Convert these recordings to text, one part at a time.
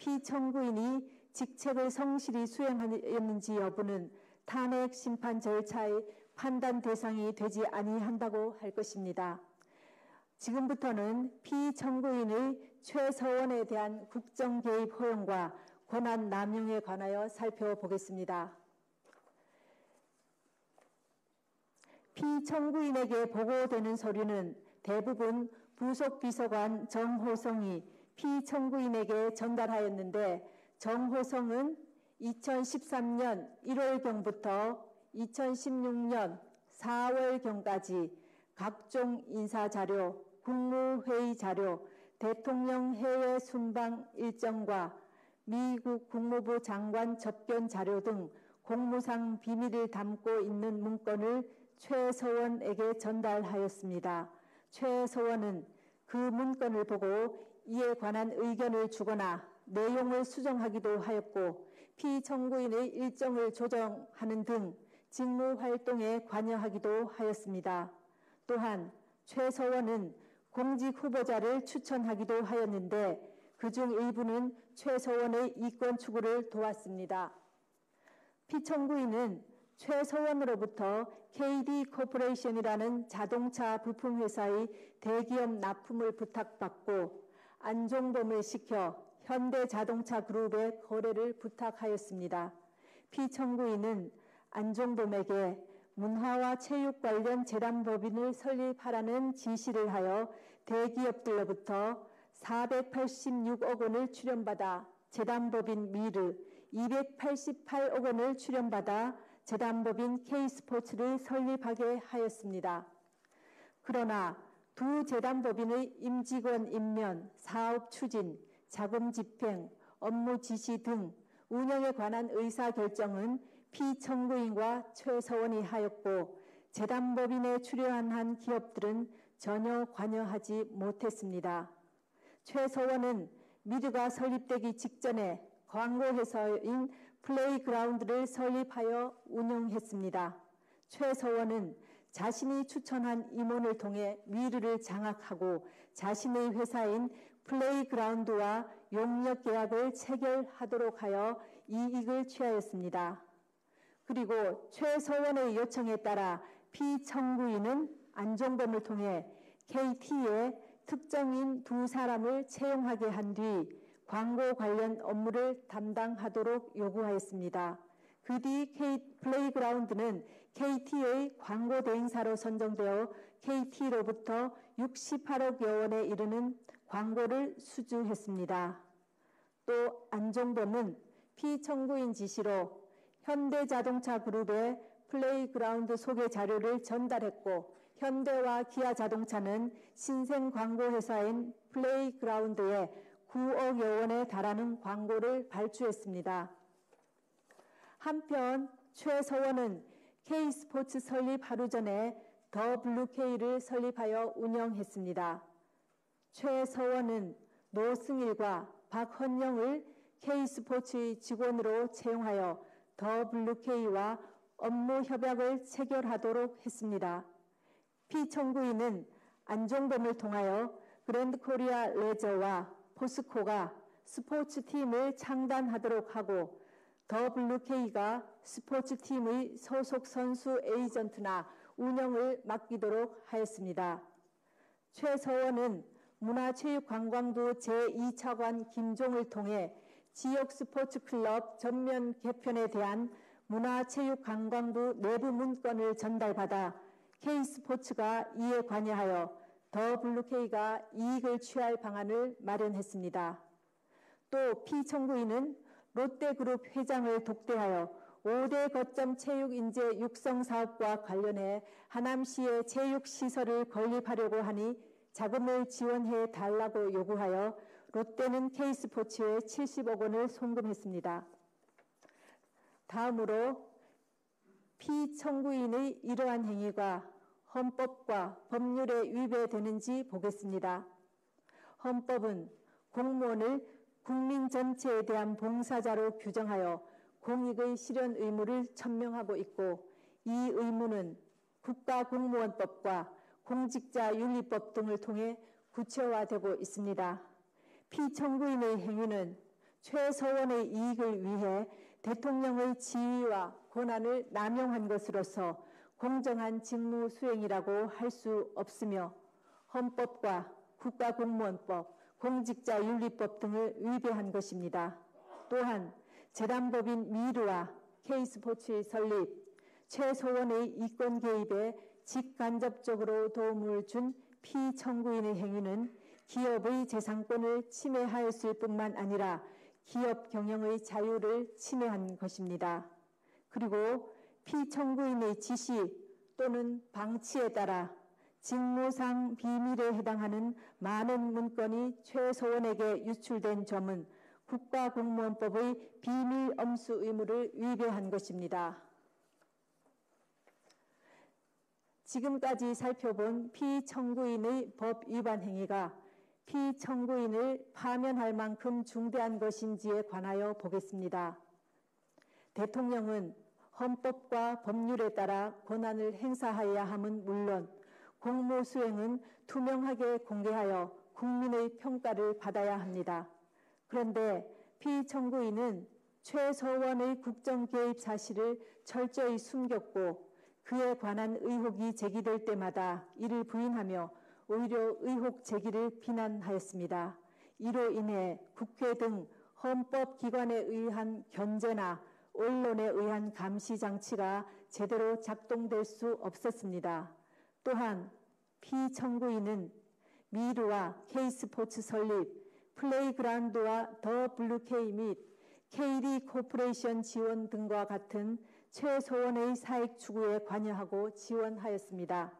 피청구인이 직책을 성실히 수행하였는지 여부는 탄핵 심판 절차의 판단 대상이 되지 아니한다고 할 것입니다. 지금부터는 피청구인의 최서원에 대한 국정 개입 허용과 권한 남용에 관하여 살펴보겠습니다. 피청구인에게 보고되는 서류는 대부분 부속 비서관 정호성이 피청구인에게 전달하였는데, 정호성은 2013년 1월경부터 2016년 4월경까지 각종 인사자료, 국무회의 자료, 대통령 해외 순방 일정과 미국 국무부 장관 접견 자료 등 공무상 비밀을 담고 있는 문건을 최서원에게 전달하였습니다. 최서원은 그 문건을 보고 이에 관한 의견을 주거나 내용을 수정하기도 하였고, 피청구인의 일정을 조정하는 등 직무 활동에 관여하기도 하였습니다. 또한 최서원은 공직 후보자를 추천하기도 하였는데, 그중 일부는 최서원의 이권 추구를 도왔습니다. 피청구인은 최서원으로부터 KD 코퍼레이션이라는 자동차 부품회사의 대기업 납품을 부탁받고 안종범을 시켜 현대자동차 그룹의 거래를 부탁하였습니다. 피청구인은 안종범에게 문화와 체육 관련 재단법인을 설립하라는 지시를 하여 대기업들로부터 486억 원을 출연받아 재단법인 미르, 288억 원을 출연받아 재단법인 K스포츠를 설립하게 하였습니다. 그러나 두 재단법인의 임직원 임면, 사업 추진, 자금 집행, 업무 지시 등 운영에 관한 의사결정은 피청구인과 최서원이 하였고, 재단법인에 출연한 기업들은 전혀 관여하지 못했습니다. 최서원은 미르가 설립되기 직전에 광고회사인 플레이그라운드를 설립하여 운영했습니다. 최서원은 자신이 추천한 임원을 통해 미르를 장악하고 자신의 회사인 플레이그라운드와 용역 계약을 체결하도록 하여 이익을 취하였습니다. 그리고 최서원의 요청에 따라 피청구인은 안종범을 통해 KT에 특정인 두 사람을 채용하게 한 뒤 광고 관련 업무를 담당하도록 요구하였습니다. 그 뒤 플레이그라운드는 KT의 광고 대행사로 선정되어 KT로부터 68억여 원에 이르는 광고를 수주했습니다. 또 안종범은 피청구인 지시로 현대자동차 그룹의 플레이그라운드 소개 자료를 전달했고, 현대와 기아자동차는 신생 광고회사인 플레이그라운드에 9억여 원에 달하는 광고를 발주했습니다. 한편 최서원은 K스포츠 설립 하루 전에 WK를 설립하여 운영했습니다. 최서원은 노승일과 박헌영을 K스포츠의 직원으로 채용하여 WK와 업무 협약을 체결하도록 했습니다. 피청구인은 안종범을 통하여 그랜드코리아 레저와 포스코가 스포츠팀을 창단하도록 하고, WK가 스포츠팀의 소속 선수 에이전트나 운영을 맡기도록 하였습니다. 최서원은 문화체육관광부 제2차관 김종을 통해 지역 스포츠클럽 전면 개편에 대한 문화체육관광부 내부 문건을 전달받아 K스포츠가 이에 관여하여 WK가 이익을 취할 방안을 마련했습니다. 또 피청구인은 롯데그룹 회장을 독대하여 5대 거점 체육인재 육성 사업과 관련해 하남시에 체육시설을 건립하려고 하니 자금을 지원해 달라고 요구하여 롯데는 K스포츠에 70억 원을 송금했습니다. 다음으로 피청구인의 이러한 행위가 헌법과 법률에 위배되는지 보겠습니다. 헌법은 공무원을 국민 전체에 대한 봉사자로 규정하여 공익의 실현 의무를 천명하고 있고, 이 의무는 국가공무원법과 공직자윤리법 등을 통해 구체화되고 있습니다. 피청구인의 행위는 최서원의 이익을 위해 대통령의 지위와 권한을 남용한 것으로서 공정한 직무 수행이라고 할 수 없으며 헌법과 국가공무원법, 공직자윤리법 등을 위배한 것입니다. 또한 재단법인 미르와 K스포츠의 설립, 최서원의 이권 개입에 직간접적으로 도움을 준 피청구인의 행위는 기업의 재산권을 침해하였을 뿐만 아니라 기업 경영의 자유를 침해한 것입니다. 그리고 피청구인의 지시 또는 방치에 따라 직무상 비밀에 해당하는 많은 문건이 최서원에게 유출된 점은 국가공무원법의 비밀 엄수 의무를 위배한 것입니다. 지금까지 살펴본 피청구인의 법 위반 행위가 피청구인을 파면할 만큼 중대한 것인지에 관하여 보겠습니다. 대통령은 헌법과 법률에 따라 권한을 행사해야 함은 물론 공무 수행은 투명하게 공개하여 국민의 평가를 받아야 합니다. 그런데 피청구인은 최서원의 국정 개입 사실을 철저히 숨겼고 그에 관한 의혹이 제기될 때마다 이를 부인하며 오히려 의혹 제기를 비난하였습니다. 이로 인해 국회 등 헌법기관에 의한 견제나 언론에 의한 감시 장치가 제대로 작동될 수 없었습니다. 또한 피청구인은 미르와 K스포츠 설립, 플레이그라운드와 더 블루K 및 KD 코퍼레이션 지원 등과 같은 최서원의 사익 추구에 관여하고 지원하였습니다.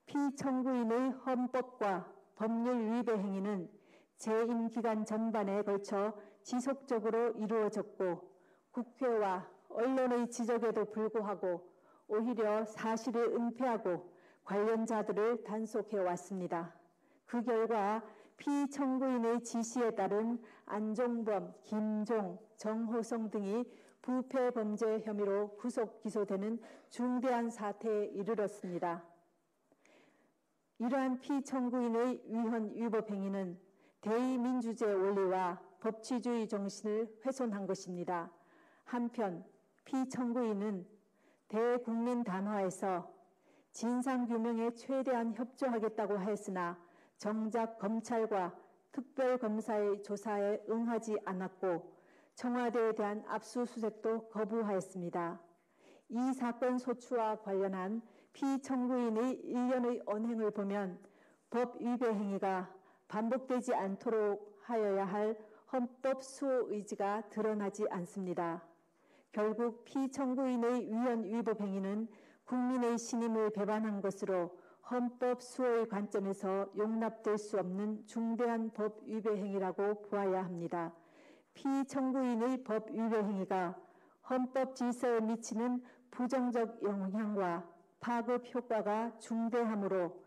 피청구인의 헌법과 법률 위배 행위는 재임 기간 전반에 걸쳐 지속적으로 이루어졌고 국회와 언론의 지적에도 불구하고 오히려 사실을 은폐하고 관련자들을 단속해 왔습니다. 그 결과 피청구인의 지시에 따른 안종범, 김종, 정호성 등이 부패 범죄 혐의로 구속 기소되는 중대한 사태에 이르렀습니다. 이러한 피청구인의 위헌 위법 행위는 대의민주주의 원리와 법치주의 정신을 훼손한 것입니다. 한편 피청구인은 대국민 담화에서 진상규명에 최대한 협조하겠다고 하였으나 정작 검찰과 특별검사의 조사에 응하지 않았고 청와대에 대한 압수수색도 거부하였습니다. 이 사건 소추와 관련한 피청구인의 일련의 언행을 보면 법 위배 행위가 반복되지 않도록 하여야 할 헌법 수호 의지가 드러나지 않습니다. 결국 피청구인의 위헌 위법 행위는 국민의 신임을 배반한 것으로 헌법 수호의 관점에서 용납될 수 없는 중대한 법 위배 행위라고 보아야 합니다. 피청구인의 법 위배 행위가 헌법 질서에 미치는 부정적 영향과 파급 효과가 중대하므로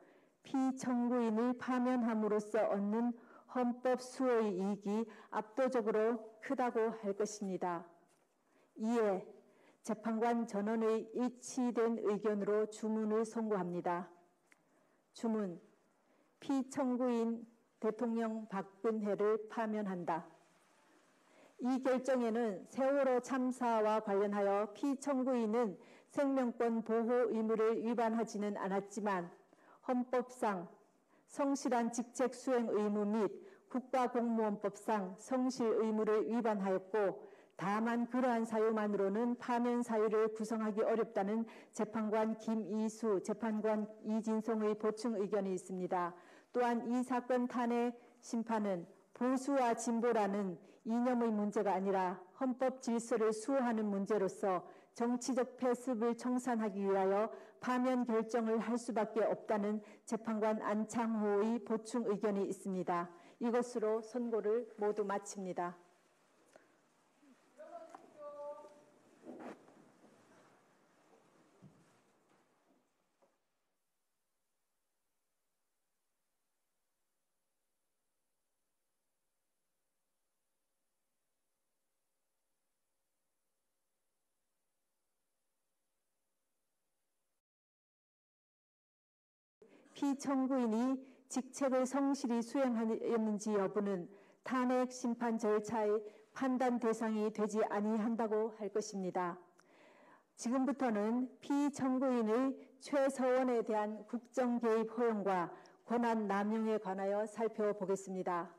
피청구인을 파면함으로써 얻는 헌법 수호의 이익이 압도적으로 크다고 할 것입니다. 이에 재판관 전원의 일치된 의견으로 주문을 선고합니다. 주문, 피청구인 대통령 박근혜를 파면한다. 이 결정에는 세월호 참사와 관련하여 피청구인은 생명권 보호 의무를 위반하지는 않았지만 헌법상 성실한 직책 수행 의무 및 국가공무원법상 성실 의무를 위반하였고 다만 그러한 사유만으로는 파면 사유를 구성하기 어렵다는 재판관 김이수, 재판관 이진송의 보충 의견이 있습니다. 또한 이 사건 탄핵 심판은 보수와 진보라는 이념의 문제가 아니라 헌법 질서를 수호하는 문제로서 정치적 패습을 청산하기 위하여 파면 결정을 할 수밖에 없다는 재판관 안창호의 보충 의견이 있습니다. 이것으로 선고를 모두 마칩니다. 피청구인이 직책을 성실히 수행하였는지 여부는 탄핵 심판 절차의 판단 대상이 되지 아니한다고 할 것입니다. 지금부터는 피청구인의 최서원에 대한 국정 개입 허용과 권한 남용에 관하여 살펴보겠습니다.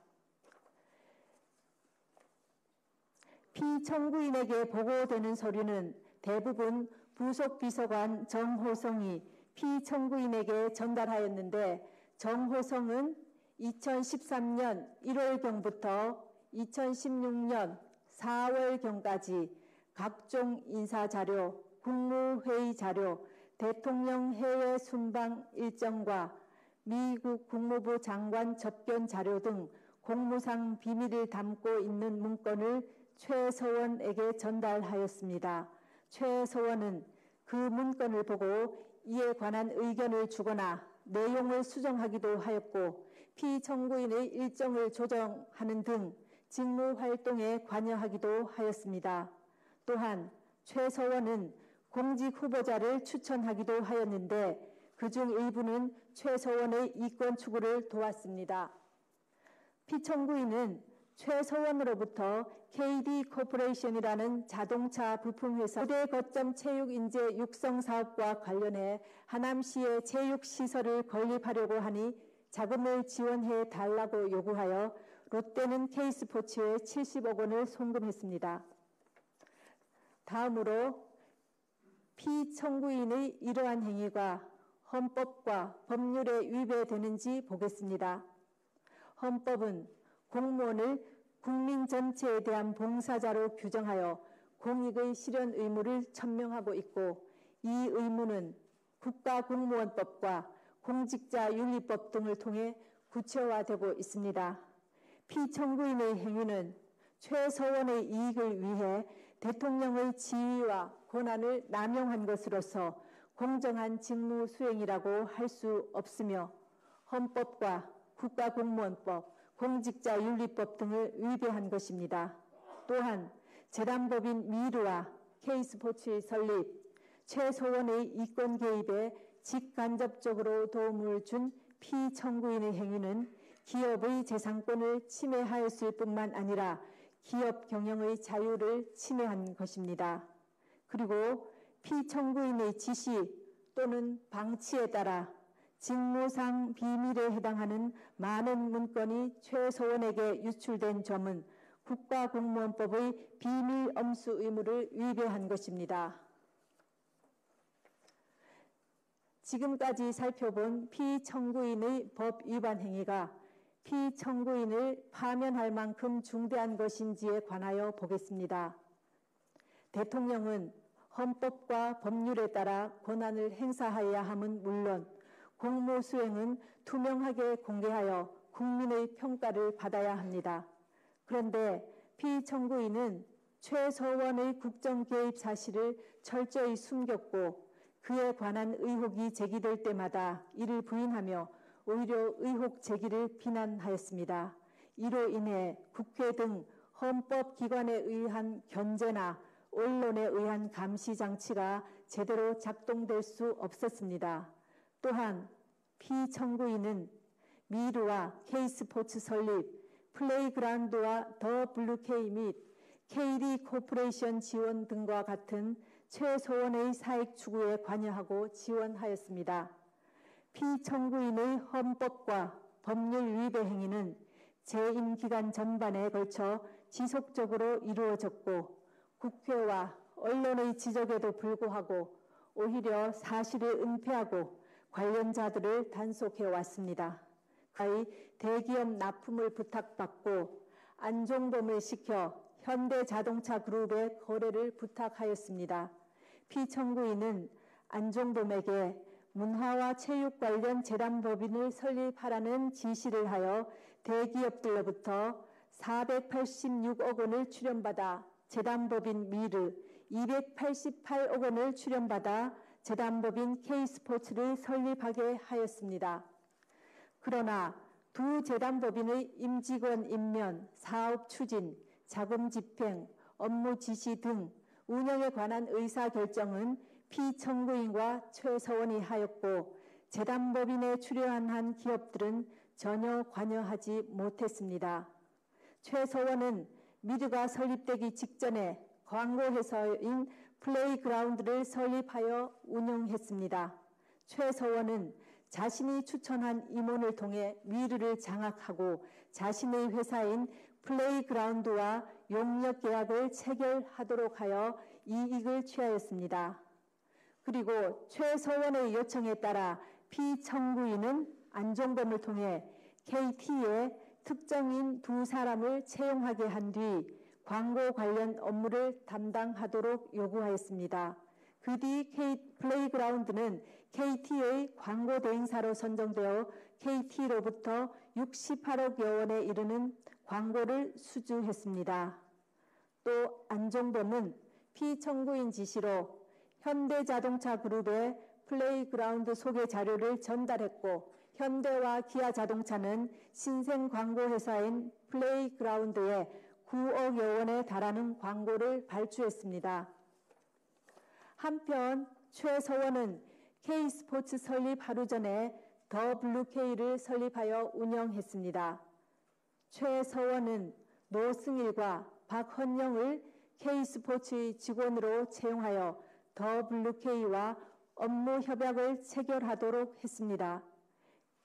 피청구인에게 보고되는 서류는 대부분 부속 비서관 정호성이 피청구인에게 전달하였는데, 정호성은 2013년 1월경부터 2016년 4월경까지 각종 인사자료, 국무회의 자료, 대통령 해외 순방 일정과 미국 국무부 장관 접견 자료 등 공무상 비밀을 담고 있는 문건을 최서원에게 전달하였습니다. 최서원은 그 문건을 보고 이에 관한 의견을 주거나 내용을 수정하기도 하였고, 피청구인의 일정을 조정하는 등 직무 활동에 관여하기도 하였습니다. 또한 최서원은 공직 후보자를 추천하기도 하였는데, 그중 일부는 최서원의 이권 추구를 도왔습니다. 피청구인은 최서원으로부터 KD 코퍼레이션이라는 자동차 부품회사 고대 거점 체육 인재 육성 사업과 관련해 하남시에 체육시설을 건립하려고 하니 자금을 지원해 달라고 요구하여 롯데는 K스포츠에 70억 원을 송금했습니다. 다음으로 피청구인의 이러한 행위가 헌법과 법률에 위배되는지 보겠습니다. 헌법은 공무원을 국민 전체에 대한 봉사자로 규정하여 공익의 실현 의무를 천명하고 있고, 이 의무는 국가공무원법과 공직자윤리법 등을 통해 구체화되고 있습니다. 피청구인의 행위는 최서원의 이익을 위해 대통령의 지위와 권한을 남용한 것으로서 공정한 직무 수행이라고 할 수 없으며, 헌법과 국가공무원법, 공직자윤리법 등을 위배한 것입니다. 또한 재단법인 미르와 K스포츠의 설립, 최서원의 이권 개입에 직간접적으로 도움을 준 피청구인의 행위는 기업의 재산권을 침해하였을 뿐만 아니라 기업 경영의 자유를 침해한 것입니다. 그리고 피청구인의 지시 또는 방치에 따라 직무상 비밀에 해당하는 많은 문건이 최서원에게 유출된 점은 국가공무원법의 비밀 엄수 의무를 위배한 것입니다. 지금까지 살펴본 피청구인의 법 위반 행위가 피청구인을 파면할 만큼 중대한 것인지에 관하여 보겠습니다. 대통령은 헌법과 법률에 따라 권한을 행사해야 함은 물론 공무 수행은 투명하게 공개하여 국민의 평가를 받아야 합니다. 그런데 피청구인은 최서원의 국정 개입 사실을 철저히 숨겼고, 그에 관한 의혹이 제기될 때마다 이를 부인하며 오히려 의혹 제기를 비난하였습니다. 이로 인해 국회 등 헌법기관에 의한 견제나 언론에 의한 감시 장치가 제대로 작동될 수 없었습니다. 또한 피청구인은 미르와 K스포츠 설립, 플레이그라운드와 더 블루K 및 KD 코퍼레이션 지원 등과 같은 최서원의 사익 추구에 관여하고 지원하였습니다. 피청구인의 헌법과 법률 위배 행위는 재임 기간 전반에 걸쳐 지속적으로 이루어졌고, 국회와 언론의 지적에도 불구하고 오히려 사실을 은폐하고 관련자들을 단속해 왔습니다. 가히 대기업 납품을 부탁받고 안종범을 시켜 현대자동차 그룹의 거래를 부탁하였습니다. 피청구인은 안종범에게 문화와 체육 관련 재단법인을 설립하라는 지시를 하여 대기업들로부터 486억 원을 출연받아 재단법인 미르, 288억 원을 출연받아 재단법인 K스포츠를 설립하게 하였습니다. 그러나 두 재단법인의 임직원 임면, 사업 추진, 자금 집행, 업무 지시 등 운영에 관한 의사결정은 피청구인과 최서원이 하였고, 재단법인에 출연한 기업들은 전혀 관여하지 못했습니다. 최서원은 미르가 설립되기 직전에 광고회사인 플레이그라운드를 설립하여 운영했습니다. 최서원은 자신이 추천한 임원을 통해 미르를 장악하고 자신의 회사인 플레이그라운드와 용역 계약을 체결하도록 하여 이익을 취하였습니다. 그리고 최서원의 요청에 따라 피청구인은 안종범을 통해 KT에 특정인 2사람을 채용하게 한 뒤 광고 관련 업무를 담당하도록 요구하였습니다. 그 뒤 플레이그라운드는 KT의 광고 대행사로 선정되어 KT로부터 68억여 원에 이르는 광고를 수주했습니다. 또 안종범은 피청구인 지시로 현대자동차 그룹에 플레이그라운드 소개 자료를 전달했고 현대와 기아자동차는 신생 광고회사인 플레이그라운드에 9억여 원에 달하는 광고를 발주했습니다. 한편 최서원은 K스포츠 설립 하루 전에 더 블루K를 설립하여 운영했습니다. 최서원은 노승일과 박헌영을 K스포츠의 직원으로 채용하여 더 블루K와 업무 협약을 체결하도록 했습니다.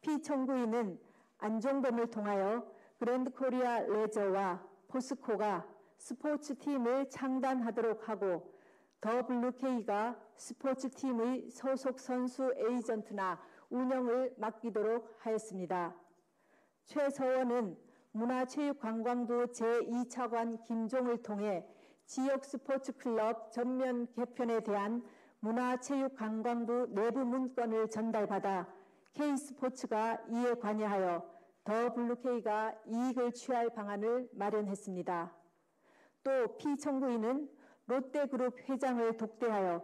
피청구인은 안종범을 통하여 그랜드코리아 레저와 포스코가 스포츠팀을 창단하도록 하고 더블유K가 스포츠팀의 소속 선수 에이전트나 운영을 맡기도록 하였습니다. 최서원은 문화체육관광부 제2차관 김종을 통해 지역 스포츠클럽 전면 개편에 대한 문화체육관광부 내부 문건을 전달받아 K스포츠가 이에 관여하여 더블유K가 이익을 취할 방안을 마련했습니다. 또 피청구인은 롯데그룹 회장을 독대하여